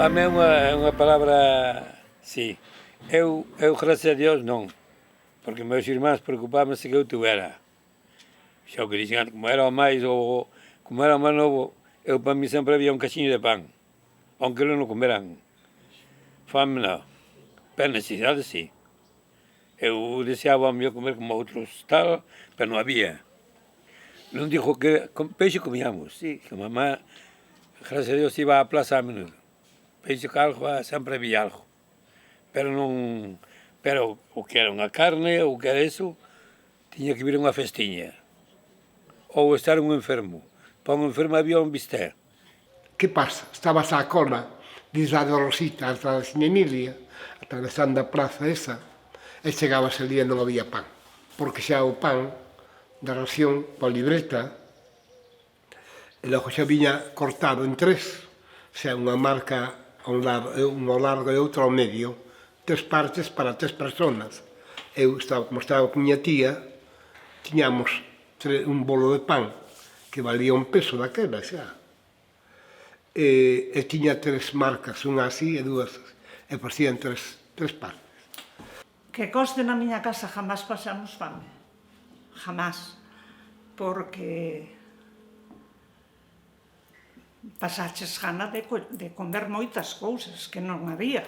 Fame é unha palabra, sí. Eu, gracias a Dios, non. Porque meus irmáns preocupábanse que eu tuvera. Xa o que dixen antes, como era o máis novo, eu para mí sempre había un cachiño de pan. Aunque non o comeran. Fame non. Pero necesidade, sí. Eu deseaba mellor comer como outros tal, pero non había. Non digo que peixe comíamos, sí, que mamá, gracias a Dios, iba á plaza a menudo. Peixe que algo, sempre había algo. Pero non, pero o que era unha carne, ou que era eso, tiña que vir unha festiña. Ou estar un enfermo. Para un enfermo había un bistec. Que pasa? Estabas á cola, diz a de Rosita, hasta a Sin Emilia, atravesando a praza esa, e chegabas ali e non había pan. Porque xa o pan da ración, pola libreta, e logo xa viña cortado en tres, xa unha marca ao largo e outra ao medio, 3 partes para 3 personas. Como estaba con miña tía, tiñamos un bolo de pan que valía un peso daquela xa. E tiña 3 marcas, unha así e dúas, e facían 3 partes. Que coste na miña casa jamás pasamos fame. Jamás. Porque pasaches gana de comer moitas cousas que non había.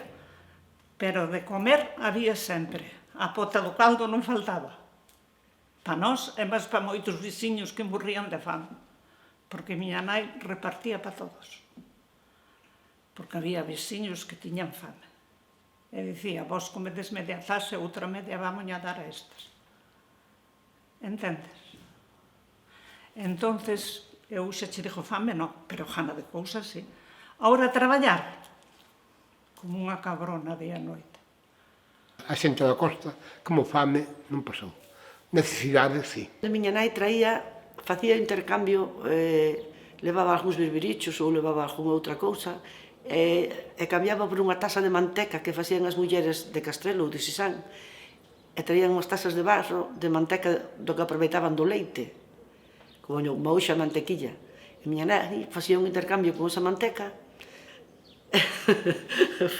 Pero de comer había sempre. A pota do caldo non faltaba. Pa nós e máis pa moitos veciños que morrían de fame. Porque miña nai repartía pa todos. Porque había veciños que tiñan fame. E dicía, vos comedes media taxa e outra media vamos a dar a estas. Entendes? Entonces, eu xa che digo fame, non, pero gana de cousas, sí. Ahora traballar, como unha cabrona día e noite. A xente da costa, como fame, non pasou. Necesidade, sí. A miña nai facía intercambio, levaba algúns birbirichos ou levaba algunha outra cousa, e cambiaba por unha tasa de manteca que facían as mulleres de Castrelo ou de Sisán, e traían unhas tasas de barro de manteca do que aproveitaban do leite, como unha hoxa mantequilla. E miña nai facía un intercambio con esa manteca,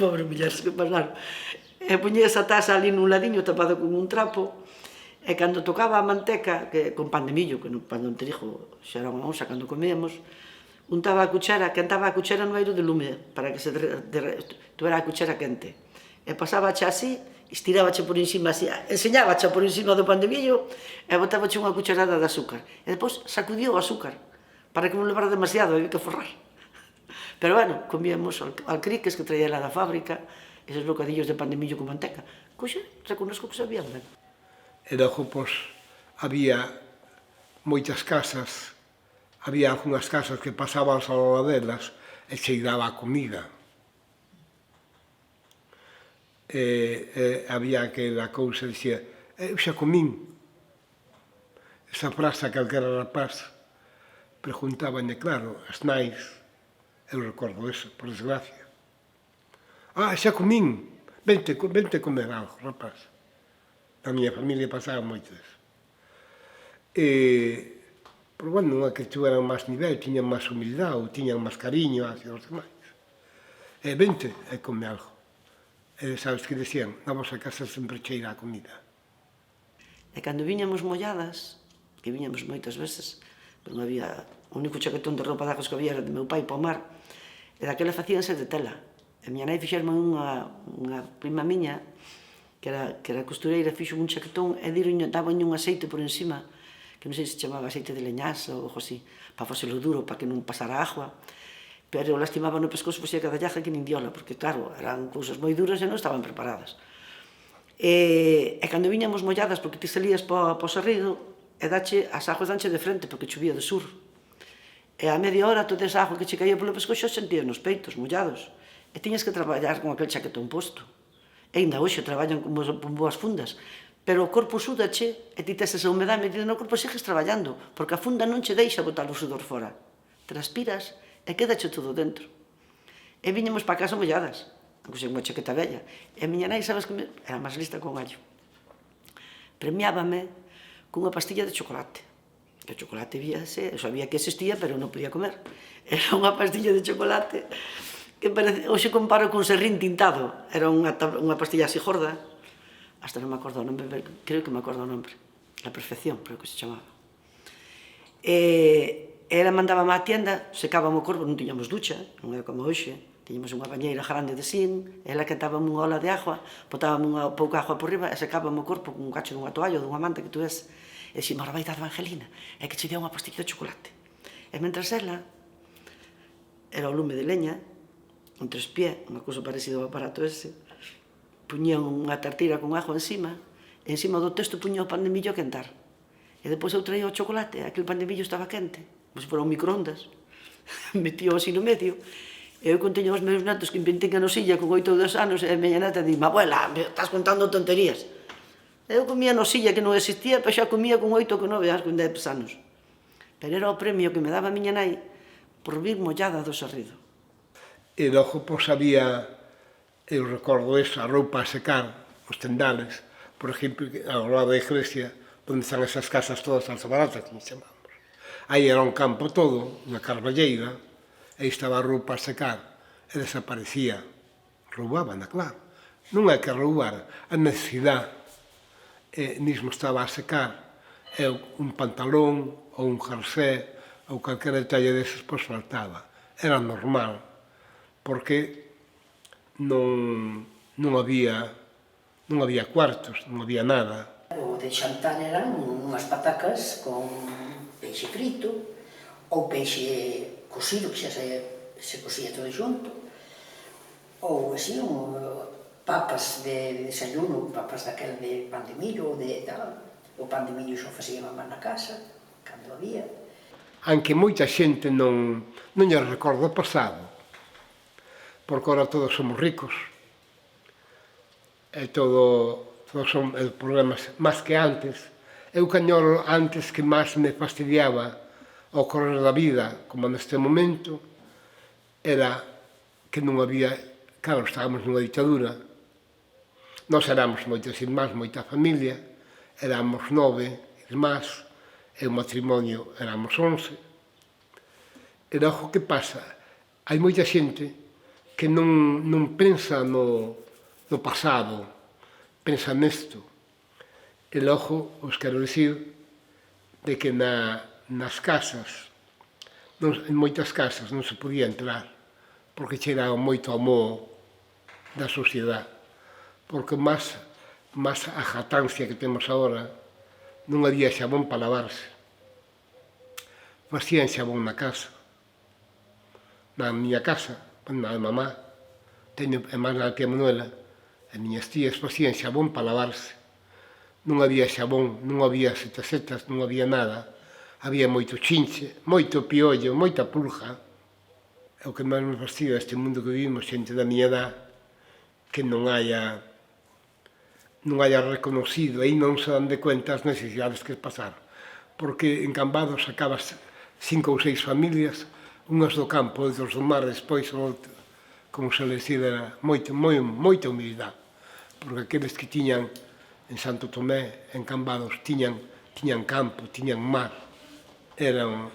pobre mulleres que pasaron, e poñía esa tasa ali nun ladiño tapado con un trapo, e cando tocaba a manteca, que con pan de millo, que pan non te digo, xa era unha onza cando comíamos, untaba a cuchara, cantaba a cuchara no aire de lume, para que se tuera a cuchara quente. E pasaba xa así, estirábache por encima así, enseñábache por encima do pan de millo, e botábache unha cucharada de azúcar. E depois sacudiu o azúcar, para que non levara demasiado, había que forrar. Pero bueno, comíamos alcriques que traía lá da fábrica, esos bocadillos de pan de millo con manteca. Coxe, reconozco que sabían ben. E logo, pois, había moitas casas, había algunhas casas que pasaban ao lado delas e cheiraba a comida. Había aquela cousa, dicía, eu xa comín. Esa frase que calquera rapaz preguntábanlle, claro, as nais, eu recordo eso, por desgracia. Xa comín, vente comer algo, rapaz. Na miña familia pasaba moito eso. Pero, bueno, non é que tuveran máis nivel, tiñan máis humildade, ou tiñan máis cariño hacia os demais. Vente e come algo. Sabes que decían, na vosa casa sempre cheira a comida. E cando viñamos molladas, que viñamos moitas veces, non había, o único chaquetón de roupa de agos que había era de meu pai para o mar, e daquela facíanse de tela. E miña nai fixerme unha prima miña, que era costureira, fixo un chaquetón e daban un aceite por encima, que non sei se chamaba aceite de leñás ou algo así, para facelo duro, para que non pasara agua, pero lastimaba no pescozo, foxía cada llaja que nin diola, porque claro, eran cousas moi duras e non estaban preparadas. E cando viñamos molladas, porque ti salías para o Sarrido, e as aguas danche de frente, porque chovía de sur. E a media hora toda esa agua que che caía polo pescozo sentías nos peitos, mollados, e tiñas que traballar con aquel chaquetón posto. E ainda hoxe traballan con boas fundas, pero o corpo súdache e ti tes esa humedade metida no corpo e sigues traballando, porque a funda non che deixa botar o sudor fora. Transpiras e quedache todo dentro. E viñamos para casa molladas, con unha chaqueta bella. E a miña nai, sabes que era máis lista con allo. Premiábame cunha pastilla de chocolate. O chocolate víase, eu sabía que existía, pero non podía comer. Era unha pastilla de chocolate Hoxe comparo cun serrín tintado. Era unha pastilla así gorda. Hasta non me acordo o nome, creo que me acordo o nome. La Perfección, creo que se chamaba. Ela mandaba á tienda, secábame o corpo, non tiñamos ducha, non era como hoxe. Tiñamos unha bañeira grande de zinc, ela quentábame unha ola de agua, botábame unha pouca agua por riba e secábame o corpo con un cacho dunha toalla ou dunha manta que tu ves. E dixeme, ahora vai dar Evangelina, é que che deu unha pastilla de chocolate. E mentras ela, era o lume de leña, un trespié, unha cousa parecida ao aparato ese, puñía unha tartira con agua encima, e encima do testo puñía o pan de millo a quentar. E depois eu traía o chocolate, aquele pan de millo estaba quente, como se fora un microondas, metío así no medio, e eu conteño aos meus netos que inventei a nosilla con 8 ou 10 anos, e a miña neta dime, abuela, estás contando tonterías. Eu comía nosilla que non existía, pero xa comía con 8 ou con 9 anos, con 10 anos. Pero era o premio que me daba a miña nai por vir mollada do sorrido. E logo, pois, había, eu recordo eso, a roupa a secar, os tendales, por exemplo, ao lado da iglesia, onde están esas casas todas alzabaratas, como chamamos. Aí era un campo todo, unha carballeira, aí estaba a roupa a secar, e desaparecía. Roubábana, claro. Non é que roubar, a necesidade mesmo estaba a secar, e un pantalón, ou un jersé, ou calquera detalle deses, pois faltaba. Era normal, porque non había cuartos, non había nada. O de xantar eran unhas patacas con peixe frito, ou peixe cocido, que xa se cocía todo xunto, ou así, papas de desayuno, papas daquel de pan de millo, ou de tal. O pan de millo xo facía mamá na casa, cando había. Aunque moita xente non lle recorda o pasado, porque ahora todos somos ricos, e todos son problemas máis que antes. Eu cañolo antes que máis me fastidiaba ao correr da vida, como neste momento, era que non había, claro, estábamos nunha ditadura, nós éramos moitos irmáns, moita familia, éramos 9 irmáns, e o matrimonio éramos 11. E logo, que pasa? Hai moita xente que non pensa no pasado, pensa nesto. E logo, os quero dicir, de que nas casas, en moitas casas, non se podía entrar, porque cheiraba moito ao moho da sociedade. Porque máis a jatancia que temos agora, non había xabón para lavarse. Facían xabón na casa. Na miña casa, na de mamá, e máis na tía Manuela, as miñas tías facían xabón para lavarse. Non había xabón, non había setas, non había nada. Había moito chinche, moito piollo, moita pulga. É o que máis me fastidia este mundo que vivimos, xente da miña edad, que non haya reconocido, aí non se dan de cuenta as necesidades que pasar. Porque en Cambados sacabas 5 ou 6 familias, unhas do campo, outros do mar, despois, como se les era, moita humildade. Porque aqueles que tiñan en Santo Tomé, en Cambados, tiñan campo, tiñan mar, era unha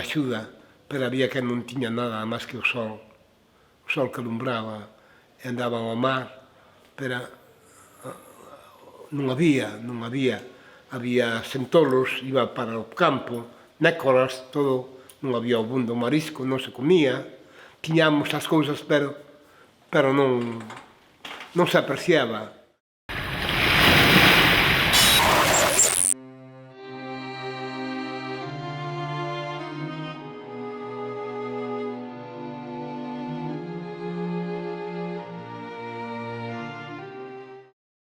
axuda, pero había que non tiña nada máis que o sol que alumbraba, e andaban ao mar, pero non había, centolos, iba para o campo, nécoras, todo, non había o bundo marisco, non se comía, tiñamos as cousas, pero non se apreciaba.